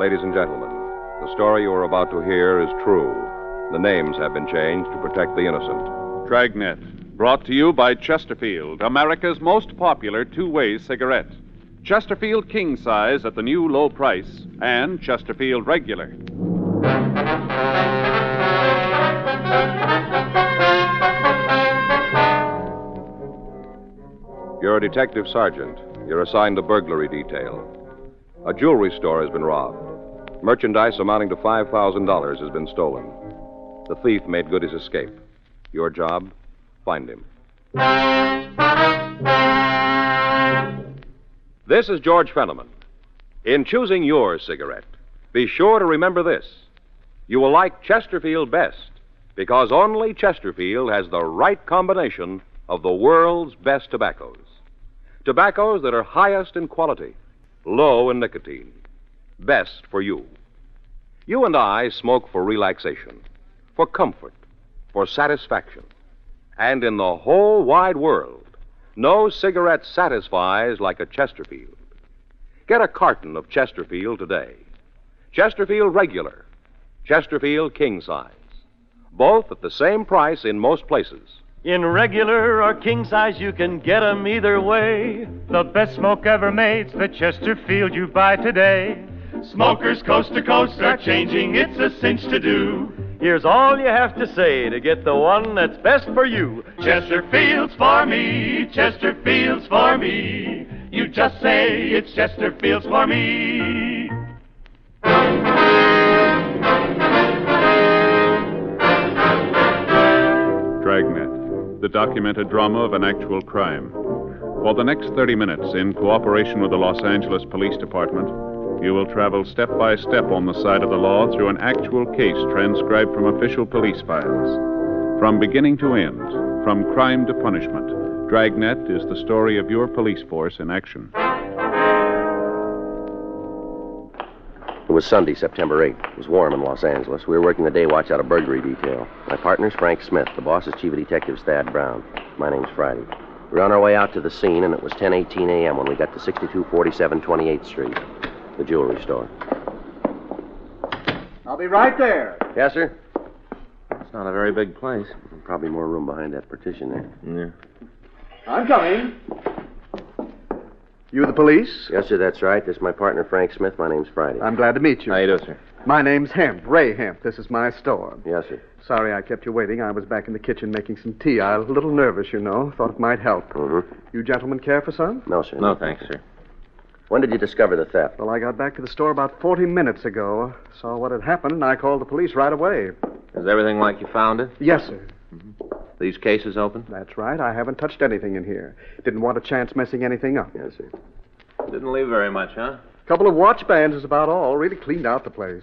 Ladies and gentlemen, the story you are about to hear is true. The names have been changed to protect the innocent. Dragnet, brought to you by Chesterfield, America's most popular two-way cigarette. Chesterfield King Size at the new low price, and Chesterfield Regular. You're a detective sergeant. You're assigned to burglary detail. A jewelry store has been robbed. Merchandise amounting to $5,000 has been stolen. The thief made good his escape. Your job? Find him. This is George Fenneman. In choosing your cigarette, be sure to remember this. You will like Chesterfield best because only Chesterfield has the right combination of the world's best tobaccos. Tobaccos that are highest in quality, low in nicotine, best for you. You and I smoke for relaxation, for comfort, for satisfaction. And in the whole wide world, no cigarette satisfies like a Chesterfield. Get a carton of Chesterfield today. Chesterfield Regular, Chesterfield King Size. Both at the same price in most places. In regular or king size, you can get 'em either way. The best smoke ever made's the Chesterfield you buy today. Smokers coast to coast are changing, it's a cinch to do. Here's all you have to say to get the one that's best for you. Chesterfield's for me, Chesterfield's for me. You just say it's Chesterfield's for me. Dragnet, the documented drama of an actual crime. For the next 30 minutes, in cooperation with the Los Angeles Police Department, you will travel step by step on the side of the law through an actual case transcribed from official police files. From beginning to end, from crime to punishment, Dragnet is the story of your police force in action. It was Sunday, September 8th. It was warm in Los Angeles. We were working the day watch out of burglary detail. My partner's Frank Smith. The boss is Chief of Detectives Thad Brown. My name's Friday. We were on our way out to the scene, and it was 10:18 a.m. when we got to 6247 28th Street, the jewelry store. I'll be right there. Yes, sir? It's not a very big place. Probably more room behind that partition there. Yeah. I'm coming. You the police? Yes, sir, that's right. This is my partner, Frank Smith. My name's Friday. I'm glad to meet you. How you do, sir? My name's Hemp, Ray Hemp. This is my store. Yes, sir. Sorry I kept you waiting. I was back in the kitchen making some tea. I was a little nervous, you know. Thought it might help. Mm-hmm. You gentlemen care for some? No, sir. No, thanks, sir. When did you discover the theft? Well, I got back to the store about 40 minutes ago. Saw what had happened, and I called the police right away. Is everything like you found it? Yes, sir. These cases open? That's right. I haven't touched anything in here. Didn't want a chance messing anything up. Yes, sir. Didn't leave very much, huh? Couple of watch bands is about all. Really cleaned out the place.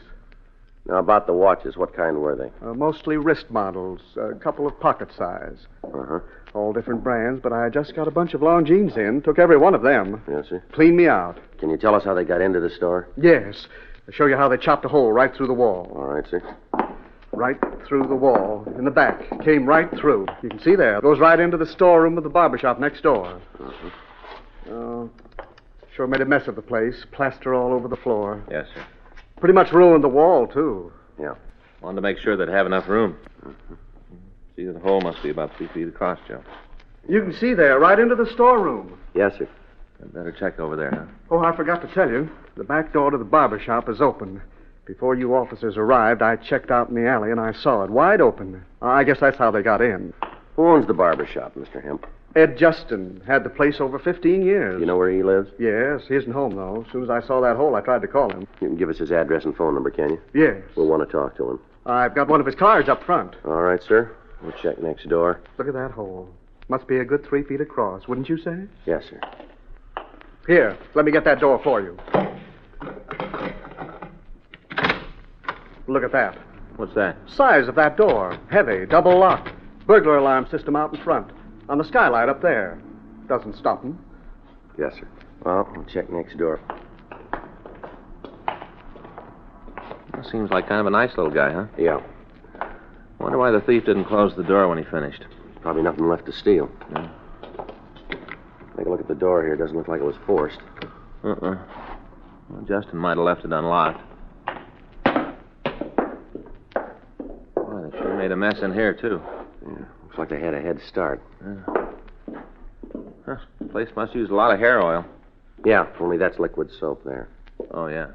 Now, about the watches, what kind were they? Mostly wrist models, a couple of pocket size. Uh-huh. All different brands, but I just got a bunch of Longines in. Took every one of them. Yes, sir. Cleaned me out. Can you tell us how they got into the store? Yes. I'll show you how they chopped a hole right through the wall. All right, sir. Right through the wall, in the back. Came right through. You can see there. Goes right into the storeroom of the barbershop next door. Uh-huh. Sure made a mess of the place. Plaster all over the floor. Yes, sir. Pretty much ruined the wall, too. Yeah. Wanted to make sure they'd have enough room. See, the hole must be about 3 feet across, Joe. You can see there, right into the storeroom. Yes, sir. I'd better check over there, huh? Oh, I forgot to tell you. The back door to the barbershop is open. Before you officers arrived, I checked out in the alley and I saw it wide open. I guess that's how they got in. Who owns the barber shop, Mr. Hemp? Ed Justin. Had the place over 15 years. You know where he lives? Yes, he isn't home, though. As soon as I saw that hole, I tried to call him. You can give us his address and phone number, can you? Yes. We'll want to talk to him. I've got one of his cards up front. All right, sir. We'll check next door. Look at that hole. Must be a good 3 feet across, wouldn't you say? Yes, sir. Here, let me get that door for you. Look at that. What's that? Size of that door. Heavy, double lock. Burglar alarm system out in front. On the skylight up there. Doesn't stop him. Yes, sir. Well, we'll check next door. Well, seems like kind of a nice little guy, huh? Yeah. Wonder why the thief didn't close the door when he finished. Probably nothing left to steal. Yeah. Take a look at the door here. Doesn't look like it was forced. Well, Justin might have left it unlocked. made a mess in here, too. Yeah, looks like they had a head start. Huh. The place must use a lot of hair oil. Yeah, only that's liquid soap there. Oh, yeah.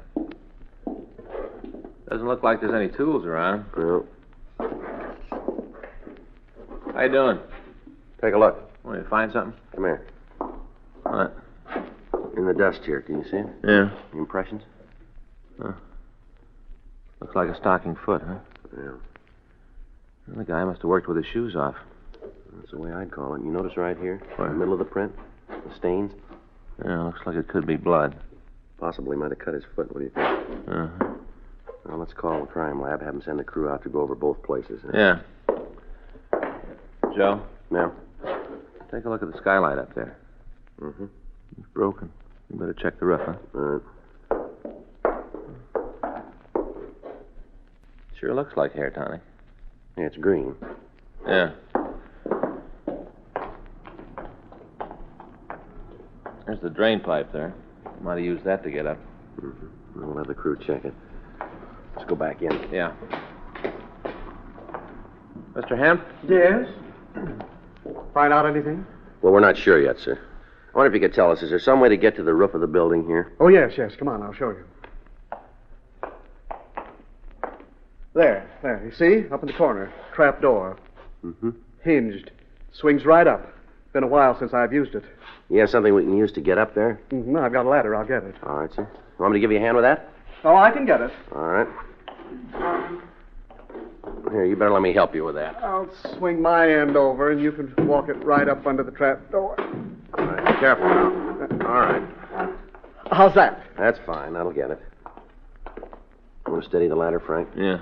Doesn't look like there's any tools around. No. How you doing? Take a look. Want to find something? Come here. What? In the dust here, can you see it? Yeah. Any impressions? Huh. Looks like a stocking foot, huh? Yeah. Well, the guy must have worked with his shoes off. That's the way I'd call it. You notice right here? Where? In the middle of the print? The stains? Yeah, looks like it could be blood. Possibly might have cut his foot. What do you think? Uh-huh. Well, let's call the crime lab, have them send a crew out to go over both places. Yeah. Joe, Yeah? take a look at the skylight up there. Mm-hmm. It's broken. You better check the roof, huh? All right. Sure looks like hair tonic. Yeah, it's green. Yeah. There's the drain pipe there. Might have used that to get up. Mm-hmm. We'll have the crew check it. Let's go back in. Yeah. Mr. Hemp? Yes? Find out anything? Well, we're not sure yet, sir. I wonder if you could tell us, is there some way to get to the roof of the building here? Oh, yes. Come on, I'll show you. There. You see? Up in the corner. Trap door. Mm-hmm. Hinged. Swings right up. Been a while since I've used it. You have something we can use to get up there? Mm-hmm. I've got a ladder. I'll get it. All right, sir. You want me to give you a hand with that? Oh, I can get it. All right. Here, you better let me help you with that. I'll swing my end over, and you can walk it right up under the trap door. All right, be careful now. All right. How's that? That's fine. That'll get it. Want to steady the ladder, Frank? Yeah.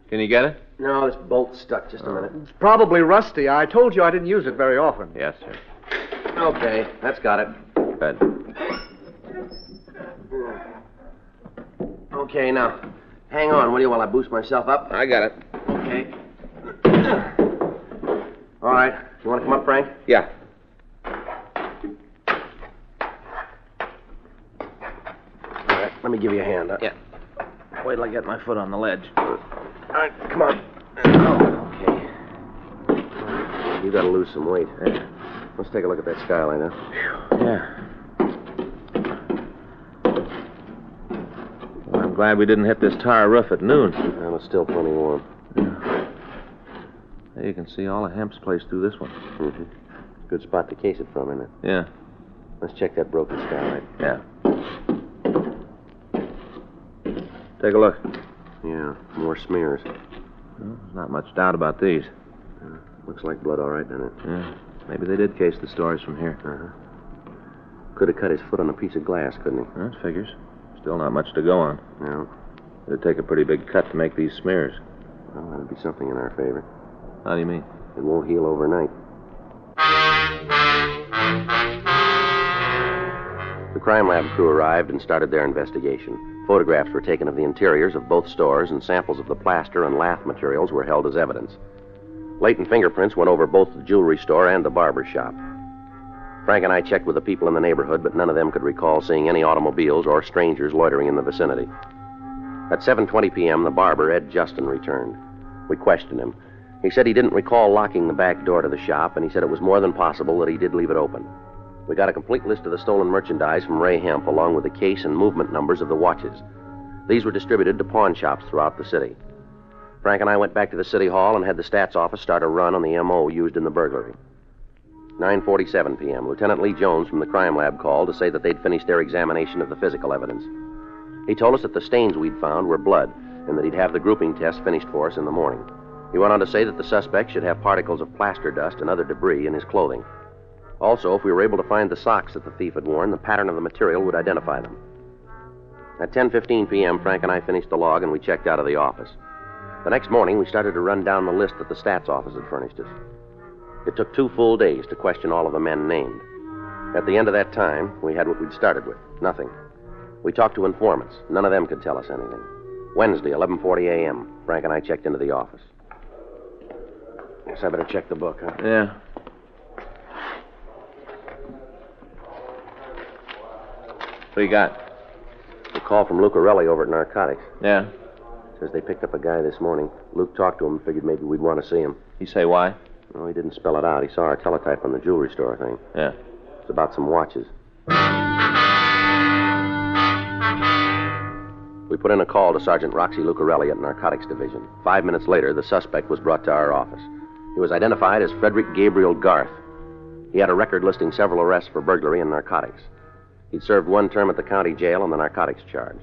Can you get it? No, this bolt's stuck. Just a minute. It's probably rusty. I told you I didn't use it very often. Yes, sir. Okay, that's got it. Good. Okay, now, hang on, will you, while I boost myself up? I got it. Okay. All right. You want to come up, Frank? Yeah. All right, let me give you a hand. Yeah. Wait till I get my foot on the ledge. All right, come on. Oh, okay. You got to lose some weight. Yeah. Let's take a look at that skylight, huh? Yeah. Well, I'm glad we didn't hit this tar roof at noon. Well, it's still plenty warm. There you can see all of Hemp's place through this one. Mm-hmm. Good spot to case it from, isn't it? Yeah. Let's check that broken skylight. Yeah. Take a look. Yeah, more smears. Well, there's not much doubt about these. Looks like blood, all right, doesn't it? Yeah. Maybe they did case the stores from here. Uh-huh. Could have cut his foot on a piece of glass, couldn't he? That figures. Still not much to go on. No. It'd take a pretty big cut to make these smears. Well, that'd be something in our favor. How do you mean? It won't heal overnight. The crime lab crew arrived and started their investigation. Photographs were taken of the interiors of both stores, and samples of the plaster and lath materials were held as evidence. Latent fingerprints went over both the jewelry store and the barber shop. Frank and I checked with the people in the neighborhood, but none of them could recall seeing any automobiles or strangers loitering in the vicinity. At 7:20 p.m., the barber, Ed Justin, returned. We questioned him. He said he didn't recall locking the back door to the shop, and he said it was more than possible that he did leave it open. We got a complete list of the stolen merchandise from Ray Hemp, along with the case and movement numbers of the watches. These were distributed to pawn shops throughout the city. Frank and I went back to the city hall and had the stats office start a run on the M.O. used in the burglary. 9:47 p.m., Lieutenant Lee Jones from the crime lab called to say that they'd finished their examination of the physical evidence. He told us that the stains we'd found were blood and that he'd have the grouping test finished for us in the morning. He went on to say that the suspect should have particles of plaster dust and other debris in his clothing. Also, if we were able to find the socks that the thief had worn, the pattern of the material would identify them. At 10:15 p.m., Frank and I finished the log and we checked out of the office. The next morning, we started to run down the list that the stats office had furnished us. It took 2 full days to question all of the men named. At the end of that time, we had what we'd started with, nothing. We talked to informants. None of them could tell us anything. Wednesday, 11:40 a.m., Frank and I checked into the office. Guess I better check the book, huh? Yeah. What do you got? A call from Lucarelli over at Narcotics. Yeah? Says they picked up a guy this morning. Luke talked to him and figured maybe we'd want to see him. You say why? No, he didn't spell it out. He saw our teletype on the jewelry store thing. Yeah. It's about some watches. We put in a call to Sergeant Roxy Lucarelli at Narcotics Division. 5 minutes later, the suspect was brought to our office. He was identified as Frederick Gabriel Garth. He had a record listing several arrests for burglary and narcotics. He'd served 1 term at the county jail on the narcotics charge.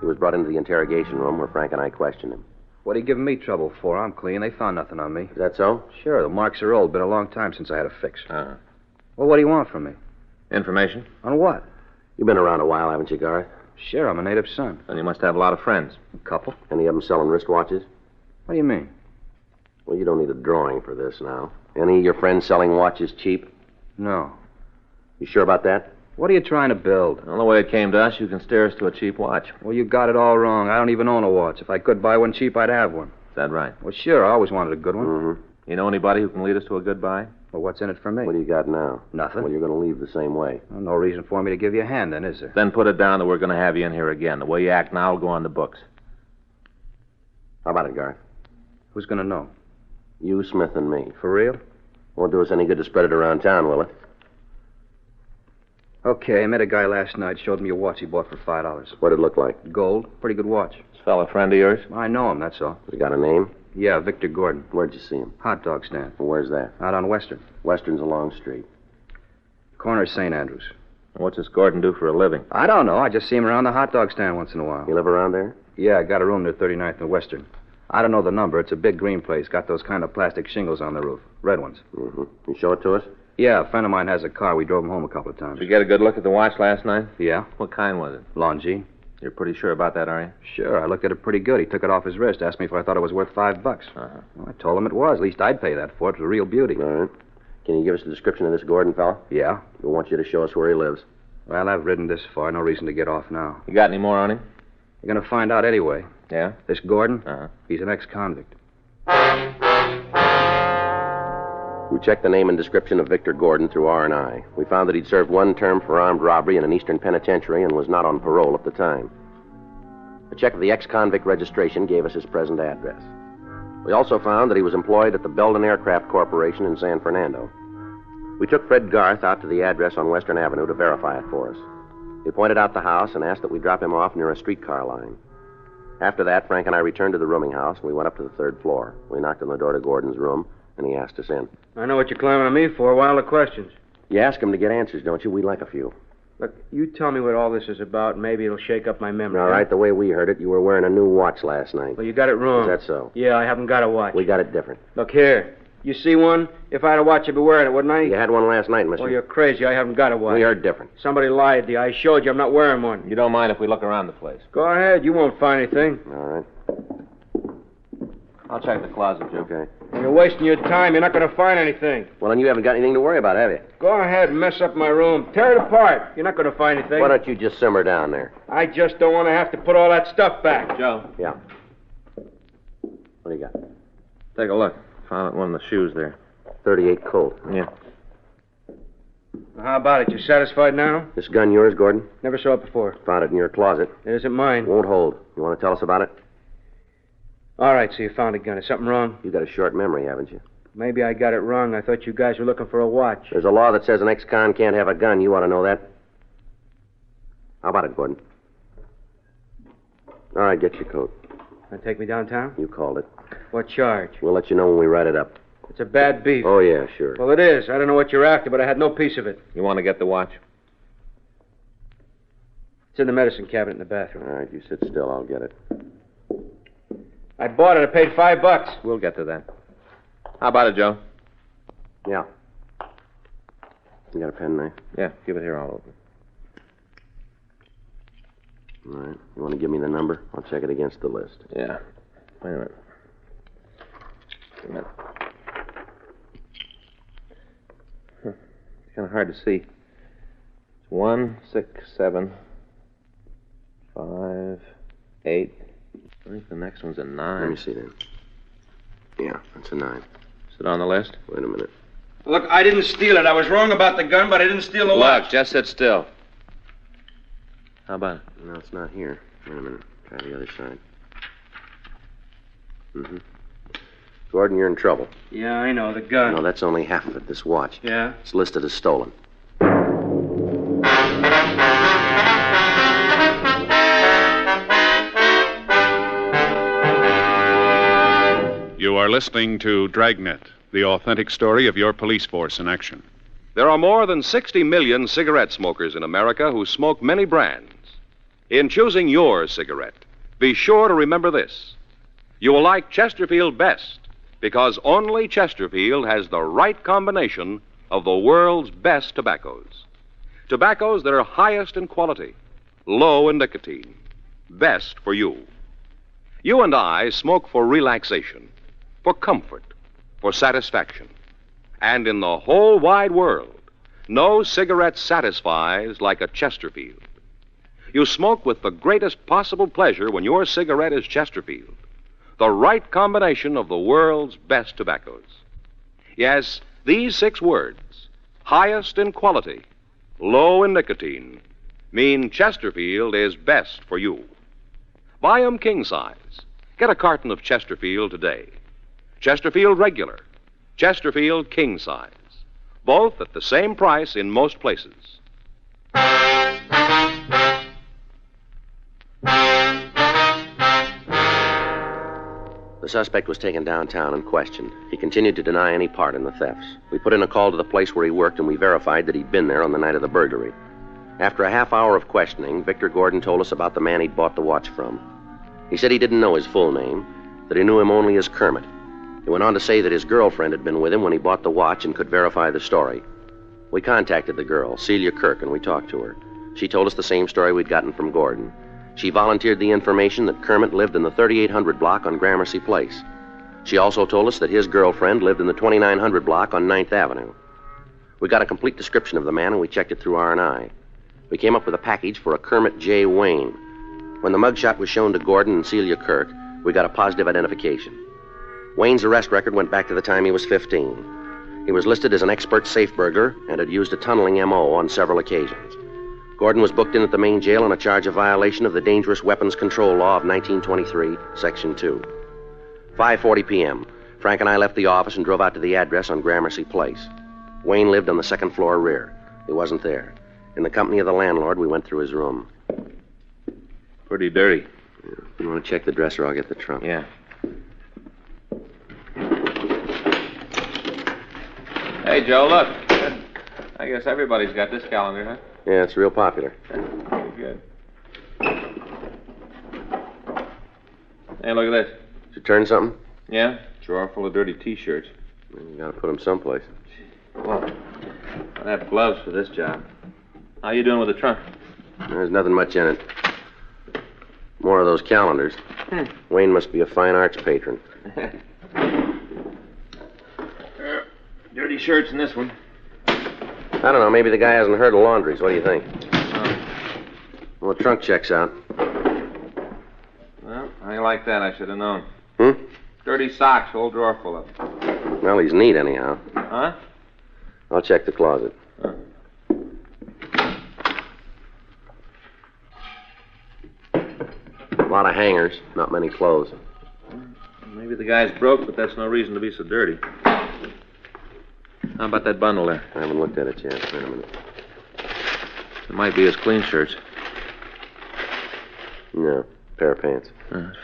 He was brought into the interrogation room where Frank and I questioned him. What are you giving me trouble for? I'm clean. They found nothing on me. Is that so? Sure, the marks are old. Been a long time since I had a fix. Uh-huh. Well, what do you want from me? Information? On what? You've been around a while, haven't you, Garth? Sure, I'm a native son. Then you must have a lot of friends. A couple. Any of them selling wristwatches? What do you mean? Well, you don't need a drawing for this now. Any of your friends selling watches cheap? No. You sure about that? What are you trying to build? Well, the way it came to us, you can steer us to a cheap watch. Well, you got it all wrong. I don't even own a watch. If I could buy one cheap, I'd have one. Is that right? Well, sure, I always wanted a good one. Mm-hmm. You know anybody who can lead us to a good buy? Well, what's in it for me? What do you got now? Nothing. Well, you're going to leave the same way. Well, no reason for me to give you a hand, then, is there? Then put it down that we're going to have you in here again. The way you act now will go on the books. How about it, Garth? Who's going to know? You, Smith, and me. For real? Won't do us any good to spread it around town, will it? Okay, I met a guy last night. Showed me a watch he bought for $5. What'd it look like? Gold. Pretty good watch. This fella a friend of yours? I know him, that's all. Has he got a name? Yeah, Victor Gordon. Where'd you see him? Hot dog stand. Well, where's that? Out on Western. Western's a long street. Corner of St. Andrews. What's this Gordon do for a living? I don't know. I just see him around the hot dog stand once in a while. You live around there? Yeah, I got a room near 39th and Western. I don't know the number. It's a big green place. Got those kind of plastic shingles on the roof. Red ones. Mm-hmm. You show it to us? Yeah, a friend of mine has a car. We drove him home a couple of times. Did you get a good look at the watch last night? Yeah? What kind was it? Longi. You're pretty sure about that, are you? Sure, I looked at it pretty good. He took it off his wrist, asked me if I thought it was worth $5. Uh-huh. Well, I told him it was. At least I'd pay that for it. It was a real beauty. All right. Can you give us a description of this Gordon fella? Yeah? We want you to show us where he lives. Well, I've ridden this far. No reason to get off now. You got any more on him? You're going to find out anyway. Yeah? This Gordon, Uh-huh. he's an ex-convict. We checked the name and description of Victor Gordon through R&I. We found that he'd served 1 term for armed robbery in an eastern penitentiary and was not on parole at the time. A check of the ex-convict registration gave us his present address. We also found that he was employed at the Belden Aircraft Corporation in San Fernando. We took Fred Garth out to the address on Western Avenue to verify it for us. He pointed out the house and asked that we drop him off near a streetcar line. After that, Frank and I returned to the rooming house, and we went up to the 3rd floor. We knocked on the door to Gordon's room, and he asked us in. I know what you're climbing on me for. Wild questions. You ask him to get answers, don't you? We'd like a few. Look, you tell me what all this is about, and maybe it'll shake up my memory. All right, the way we heard it, you were wearing a new watch last night. Well, you got it wrong. Is that so? Yeah, I haven't got a watch. We got it different. Look here. You see one? If I had a watch, I'd be wearing it, wouldn't I? You had one last night, mister. Well, you're crazy. I haven't got a watch. We heard different. Somebody lied to you. I showed you I'm not wearing one. You don't mind if we look around the place? Go ahead. You won't find anything. All right. I'll check the closet, Joe. Okay. When you're wasting your time, you're not going to find anything. Well, then you haven't got anything to worry about, have you? Go ahead and mess up my room. Tear it apart. You're not going to find anything. Why don't you just simmer down there? I just don't want to have to put all that stuff back. Joe. Yeah. What do you got? Take a look. Found one of the shoes there. 38 Colt. Yeah. How about it? You satisfied now? This gun yours, Gordon? Never saw it before. Found it in your closet. It isn't mine. Won't hold. You want to tell us about it? All right, so you found a gun. Is something wrong? You got a short memory, haven't you? Maybe I got it wrong. I thought you guys were looking for a watch. There's a law that says an ex-con can't have a gun. You ought to know that. How about it, Gordon? All right, get your coat. Want to take me downtown? You called it. What charge? We'll let you know when we write it up. It's a bad beef. Oh, yeah, sure. Well, it is. I don't know what you're after, but I had no piece of it. You want to get the watch? It's in the medicine cabinet in the bathroom. All right, you sit still. I'll get it. I bought it. I paid $5. We'll get to that. How about it, Joe? Yeah. You got a pen knife? Yeah, give it here. I'll open. All right. You want to give me the number? I'll check it against the list. Yeah. Wait a minute. It's kind of hard to see. It's 1, 6, 7, 5, 8. I think the next one's a 9. Let me see then. Yeah, that's a 9. Is it on the list? Wait a minute. Look, I didn't steal it. I was wrong about the gun, but I didn't steal the watch. Look, just sit still. How about it? No, it's not here. Wait a minute. Try the other side. Mm-hmm. Gordon, you're in trouble. Yeah, I know. The gun. No, that's only half of it, this watch. Yeah? It's listed as stolen. You are listening to Dragnet, the authentic story of your police force in action. There are more than 60 million cigarette smokers in America who smoke many brands. In choosing your cigarette, be sure to remember this. You will like Chesterfield best because only Chesterfield has the right combination of the world's best tobaccos. Tobaccos that are highest in quality, low in nicotine, best for you. You and I smoke for relaxation, for comfort, for satisfaction. And in the whole wide world, no cigarette satisfies like a Chesterfield. You smoke with the greatest possible pleasure when your cigarette is Chesterfield, the right combination of the world's best tobaccos. Yes, these 6 words, highest in quality, low in nicotine, mean Chesterfield is best for you. Buy 'em king size. Get a carton of Chesterfield today. Chesterfield regular, Chesterfield king size, both at the same price in most places. The suspect was taken downtown and questioned. He continued to deny any part in the thefts. We put in a call to the place where he worked, and we verified that he'd been there on the night of the burglary. After a half hour of questioning, Victor Gordon told us about the man he'd bought the watch from. He said he didn't know his full name, that he knew him only as Kermit. He went on to say that his girlfriend had been with him when he bought the watch and could verify the story. We contacted the girl, Celia Kirk, and we talked to her. She told us the same story we'd gotten from Gordon. She volunteered the information that Kermit lived in the 3800 block on Gramercy Place. She also told us that his girlfriend lived in the 2900 block on 9th Avenue. We got a complete description of the man, and we checked it through R&I. We came up with a package for a Kermit J. Wayne. When the mugshot was shown to Gordon and Celia Kirk, we got a positive identification. Wayne's arrest record went back to the time he was 15. He was listed as an expert safe burglar and had used a tunneling M.O. on several occasions. Gordon was booked in at the main jail on a charge of violation of the Dangerous Weapons Control Law of 1923, Section 2. 5:40 p.m., Frank and I left the office and drove out to the address on Gramercy Place. Wayne lived on the second floor rear. He wasn't there. In the company of the landlord, we went through his room. Pretty dirty. Yeah. You want to check the dresser? I'll get the trunk. Yeah. Hey, Joe, look. I guess everybody's got this calendar, huh? Yeah, it's real popular. Pretty good. Hey, look at this. Did you turn something? Yeah? Drawer full of dirty T-shirts. You gotta put them someplace. Well, I have gloves for this job. How you doing with the trunk? There's nothing much in it. More of those calendars. Wayne must be a fine arts patron. Dirty shirts in this one. I don't know, maybe the guy hasn't heard of laundries. What do you think? Well, the trunk checks out. Well, I ain't like that. I should have known. Hmm? Dirty socks, whole drawer full of them. Well, he's neat anyhow. Huh? I'll check the closet. A lot of hangers, not many clothes. Maybe the guy's broke, but that's no reason to be so dirty. How about that bundle there? I haven't looked at it yet. Wait a minute. It might be his clean shirts. No, pair of pants.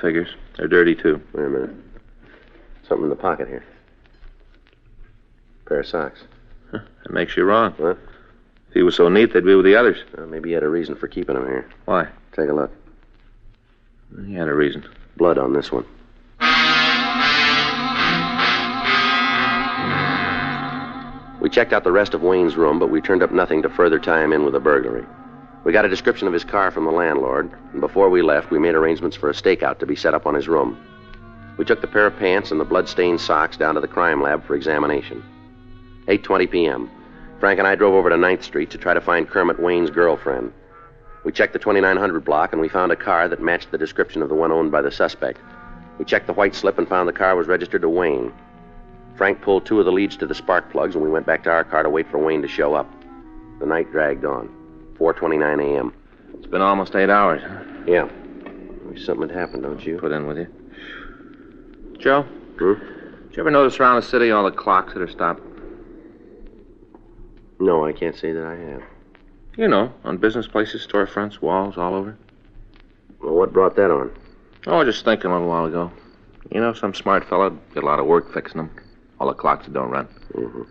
Figures. They're dirty, too. Wait a minute. Something in the pocket here. Pair of socks. That makes you wrong. What? If he was so neat, they'd be with the others. Maybe he had a reason for keeping them here. Why? Take a look. He had a reason. Blood on this one. We checked out the rest of Wayne's room, but we turned up nothing to further tie him in with a burglary. We got a description of his car from the landlord, and before we left, we made arrangements for a stakeout to be set up on his room. We took the pair of pants and the blood-stained socks down to the crime lab for examination. 8:20 p.m. Frank and I drove over to 9th Street to try to find Kermit Wayne's girlfriend. We checked the 2900 block, and we found a car that matched the description of the one owned by the suspect. We checked the white slip and found the car was registered to Wayne. Frank pulled 2 of the leads to the spark plugs, and we went back to our car to wait for Wayne to show up. The night dragged on. 4:29 a.m. It's been almost 8 hours, huh? Yeah. Maybe something had happened, don't you? Put in with you. Joe? Hmm? Did you ever notice around the city all the clocks that are stopped? No, I can't say that I have. You know, on business places, storefronts, walls, all over. Well, what brought that on? Oh, I was just thinking a little while ago. You know, some smart fella did a lot of work fixing them. All the clocks that don't run. Mm-hmm.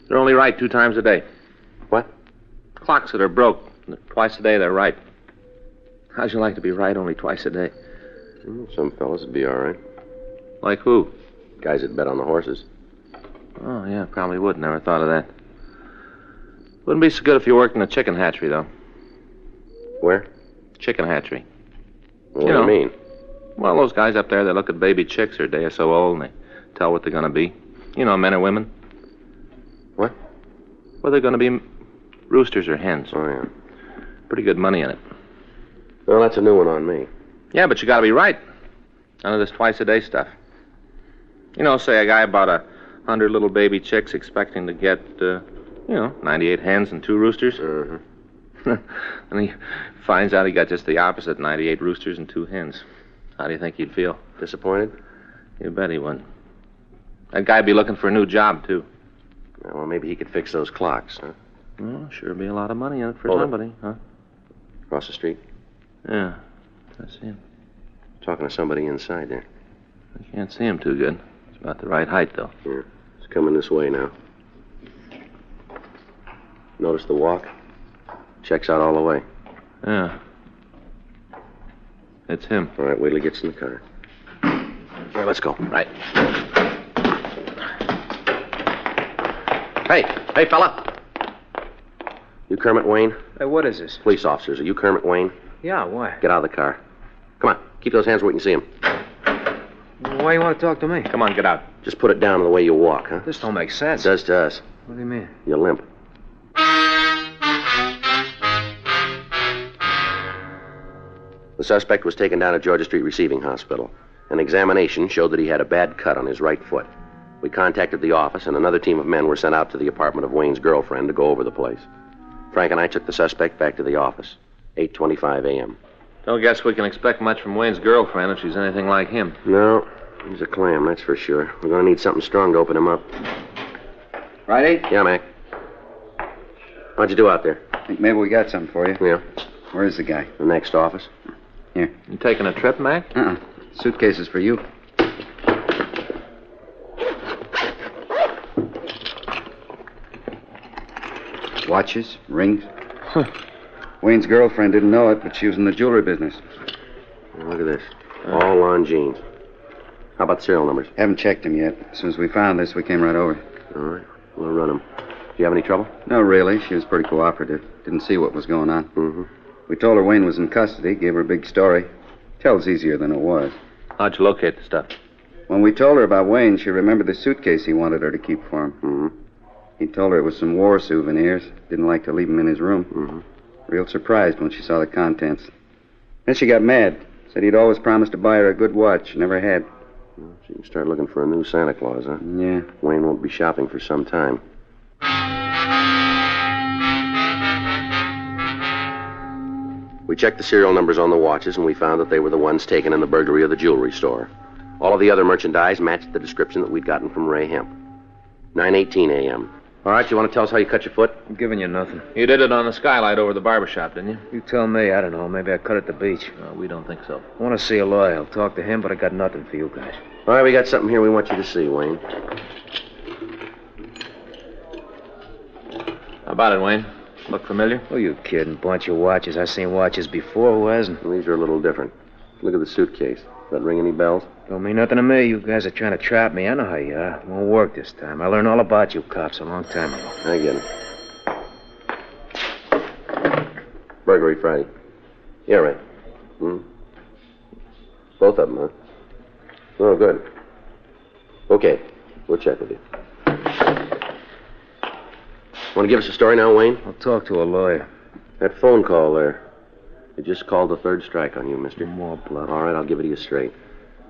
They're only right 2 times a day. What? Clocks that are broke. Twice a day, they're right. How'd you like to be right only twice a day? Some fellas would be all right. Like who? Guys that bet on the horses. Oh, yeah, probably would. Never thought of that. Wouldn't be so good if you worked in a chicken hatchery, though. Where? Chicken hatchery. What do you mean? Well, those guys up there, they look at baby chicks their day or so old, and they tell what they're going to be. You know, men or women. What? Well, they're going to be roosters or hens. Oh, yeah. Pretty good money in it. Well, that's a new one on me. Yeah, but you got to be right. None of this twice-a-day stuff. You know, say a guy bought 100 little baby chicks expecting to get, 98 hens and 2 roosters. Mm-hmm. And he finds out he got just the opposite, 98 roosters and 2 hens. How do you think he'd feel? Disappointed? You bet he would. That guy'd be looking for a new job, too. Yeah, well, maybe he could fix those clocks, huh? Well, sure be a lot of money in it for Hold it. somebody, huh? Across the street? Yeah, I see him. Talking to somebody inside there. I can't see him too good. It's about the right height, though. Yeah, it's coming this way now. Notice the walk? Checks out all the way. Yeah. It's him. All right, wait till he gets in the car. Here, let's go. Right. Hey, fella. You Kermit Wayne? Hey, what is this? Police officers. Are you Kermit Wayne? Yeah, why? Get out of the car. Come on. Keep those hands where we can see them. Why you want to talk to me? Come on, get out. Just put it down the way you walk, huh? This don't make It sense. does to us. What do you mean? You limp. The suspect was taken down to Georgia Street Receiving Hospital. An examination showed that he had a bad cut on his right foot. We contacted the office, and another team of men were sent out to the apartment of Wayne's girlfriend to go over the place. Frank and I took the suspect back to the office. 8:25 a.m. Don't guess we can expect much from Wayne's girlfriend if she's anything like him. No, he's a clam, that's for sure. We're going to need something strong to open him up. Friday? Yeah, Mac. How'd you do out there? Think maybe we got something for you. Yeah, Where is the guy? the next office. Here. You taking a trip, Mac? Suitcase is for you. Watches, rings. Wayne's girlfriend didn't know it, but she was in the jewelry business. Look at this. All Longines. How about the serial numbers? Haven't checked him yet. As soon as we found this, we came right over. All right, we'll run them. Do you have any trouble? No, really. She was pretty cooperative. Didn't see what was going on. Mm-hmm. We told her Wayne was in custody, gave her a big story. Tells easier than it was. How'd you locate the stuff? When we told her about Wayne, she remembered the suitcase he wanted her to keep for him. Mm-hmm. He told her it was some war souvenirs. Didn't like to leave them in his room. Mm-hmm. Real surprised when she saw the contents. Then she got mad. Said he'd always promised to buy her a good watch. Never had. Well, she can start looking for a new Santa Claus, huh? Yeah. Wayne won't be shopping for some time. We checked the serial numbers on the watches, and we found that they were the ones taken in the burglary of the jewelry store. All of the other merchandise matched the description that we'd gotten from Ray Hemp. 9:18 a.m. All right, you want to tell us how you cut your foot? I'm giving you nothing. You did it on the skylight over the barber shop, didn't you? You tell me. I don't know. Maybe I cut at the beach. No, we don't think so. I want to see a lawyer. I'll talk to him, but I got nothing for you guys. All right, we got something here we want you to see, Wayne. How about it, Wayne? Look familiar? Who you kidding? Bunch of watches. I've seen watches before. Who hasn't? Well, these are a little different. Look at the suitcase. Does that ring any bells? Don't mean nothing to me. You guys are trying to trap me. I know how you are. Won't work this time. I learned all about you cops a long time ago. I get it. Burglary Friday. Yeah, right. Both of them, huh? Oh, good. Okay, we'll check with you. Want to give us a story now, Wayne? I'll talk to a lawyer. That phone call there. It just called the third strike on you, mister. More bluff. All right, I'll give it to you straight.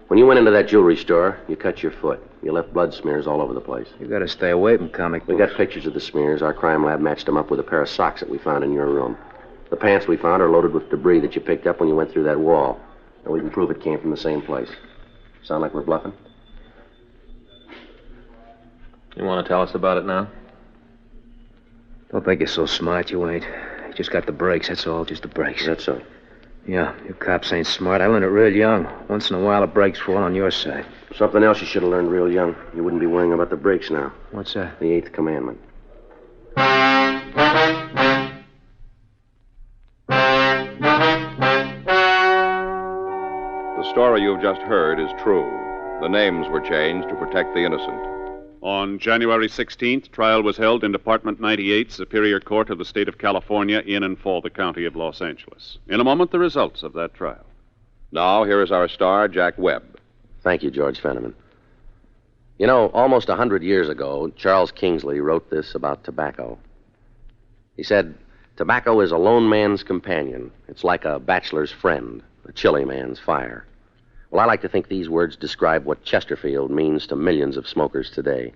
When you went into that jewelry store, you cut your foot. You left blood smears all over the place. You gotta stay away from comic We books. got pictures of the smears. Our crime lab matched them up with a pair of socks that we found in your room. The pants we found are loaded with debris that you picked up when you went through that wall. And we can prove it came from the same place. Sound like we're bluffing? You want to tell us about it now? Don't think you're so smart, you ain't. You just got the breaks, that's all, just the breaks. That's so. Yeah, you cops ain't smart. I learned it real young. Once in a while, the breaks fall on your side. Something else you should have learned real young. You wouldn't be worrying about the breaks now. What's that? The 8th commandment. The story you've just heard is true. The names were changed to protect the innocent. On January 16th, trial was held in Department 98, Superior Court of the State of California, in and for the County of Los Angeles. In a moment, the results of that trial. Now, here is our star, Jack Webb. Thank you, George Fenneman. You know, almost 100 years ago, Charles Kingsley wrote this about tobacco. He said, "Tobacco is a lone man's companion. It's like a bachelor's friend, a chilly man's fire." Well, I like to think these words describe what Chesterfield means to millions of smokers today.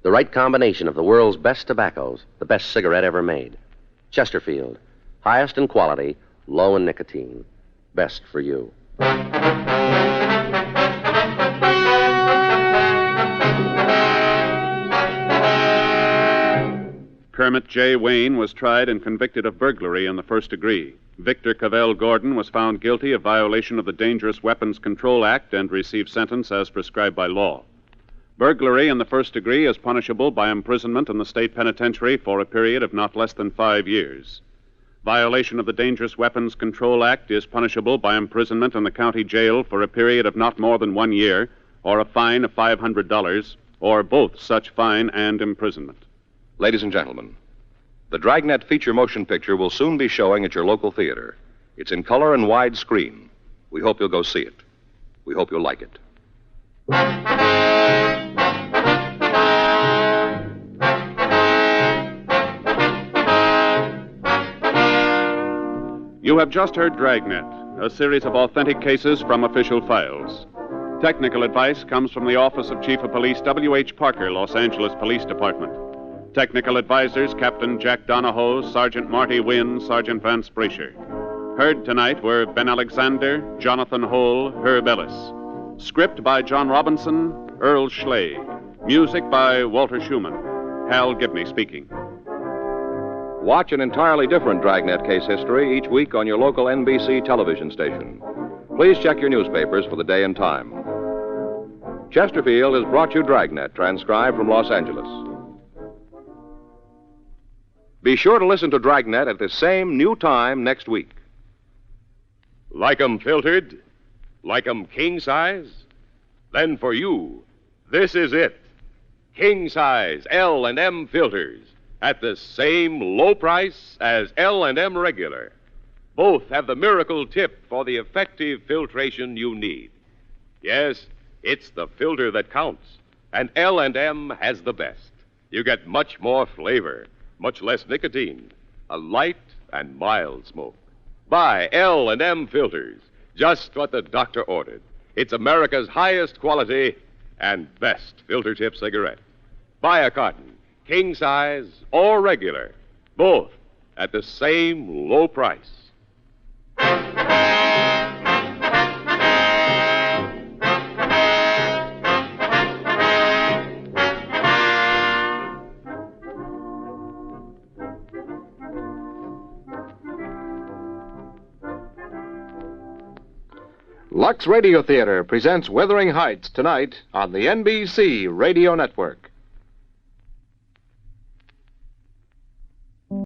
The right combination of the world's best tobaccos, the best cigarette ever made. Chesterfield, highest in quality, low in nicotine. Best for you. Kermit J. Wayne was tried and convicted of burglary in the first degree. Victor Cavell Gordon was found guilty of violation of the Dangerous Weapons Control Act and received sentence as prescribed by law. Burglary in the first degree is punishable by imprisonment in the state penitentiary for a period of not less than 5 years. Violation of the Dangerous Weapons Control Act is punishable by imprisonment in the county jail for a period of not more than 1 year, or a fine of $500, or both such fine and imprisonment. Ladies and gentlemen, the Dragnet feature motion picture will soon be showing at your local theater. It's in color and widescreen. We hope you'll go see it. We hope you'll like it. You have just heard Dragnet, a series of authentic cases from official files. Technical advice comes from the Office of Chief of Police W.H. Parker, Los Angeles Police Department. Technical advisors, Captain Jack Donahoe, Sergeant Marty Wynn, Sergeant Vance Brasher. Heard tonight were Ben Alexander, Jonathan Hole, Herb Ellis. Script by John Robinson, Earl Schley. Music by Walter Schumann. Hal Gibney speaking. Watch an entirely different Dragnet case history each week on your local NBC television station. Please check your newspapers for the day and time. Chesterfield has brought you Dragnet, transcribed from Los Angeles. Be sure to listen to Dragnet at the same new time next week. Like 'em filtered? Like 'em king size? Then for you, this is it. King size L&M filters at the same low price as L&M regular. Both have the miracle tip for the effective filtration you need. Yes, it's the filter that counts, and L&M has the best. You get much more flavor, much less nicotine, a light and mild smoke. Buy L&M filters, just what the doctor ordered. It's America's highest quality and best filter tip cigarette. Buy a carton, king size or regular, both at the same low price. Lux Radio Theater presents Wuthering Heights tonight on the NBC Radio Network.